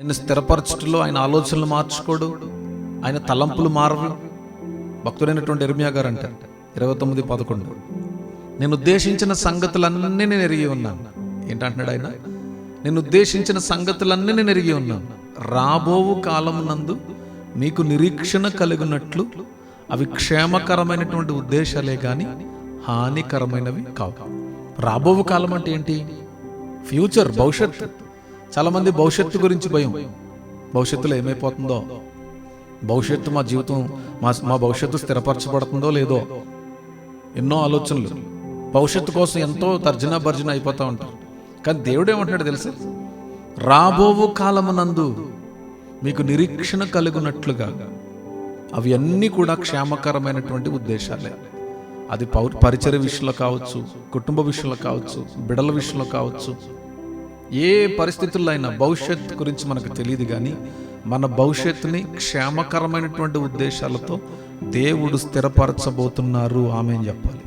నిన్ను స్థిరపరచటంలో ఆయన ఆలోచనలు మార్చుకోడు, ఆయన తలంపులు మారవు. భక్తుడైనటువంటి ఇర్మియా గారు అంటారు 29:11, నేను ఉద్దేశించిన సంగతులన్నీ నేను ఎరిగి ఉన్నాను. ఏంటంటున్నాడు ఆయన? నేను ఉద్దేశించిన సంగతులన్నీ నేను ఎరిగి ఉన్నాను. రాబోవు కాలమునందు మీకు నిరీక్షణ కలిగినట్లు అవి క్షేమకరమైనటువంటి ఉద్దేశాలే కానీ హానికరమైనవి కావు. రాబోవు కాలం అంటే ఏంటి? ఫ్యూచర్, భవిష్యత్తు. చాలామంది భవిష్యత్తు గురించి భయం. భవిష్యత్తులో ఏమైపోతుందో, భవిష్యత్తు మా జీవితం, మా భవిష్యత్తు స్థిరపరచబడుతుందో లేదో, ఎన్నో ఆలోచనలు. భవిష్యత్తు కోసం ఎంతో తర్జనా భర్జన అయిపోతూ ఉంటారు. కానీ దేవుడు ఏమంటున్నాడు తెలుసా? రాబోవు కాలమునందు మీకు నిరీక్షణ కలుగునట్లుగా అవి అన్నీ కూడా క్షేమకరమైనటువంటి ఉద్దేశాలే. అది పరిచర్య విషయంలో కావచ్చు, కుటుంబ విషయంలో కావచ్చు, బిడల విషయంలో కావచ్చు, ఏ పరిస్థితుల్లో అయినా భవిష్యత్తు గురించి మనకు తెలియదు. కానీ మన భవిష్యత్తుని క్షేమకరమైనటువంటి ఉద్దేశాలతో దేవుడు స్థిరపరచబోతున్నారు. ఆమేన్ చెప్పాలి.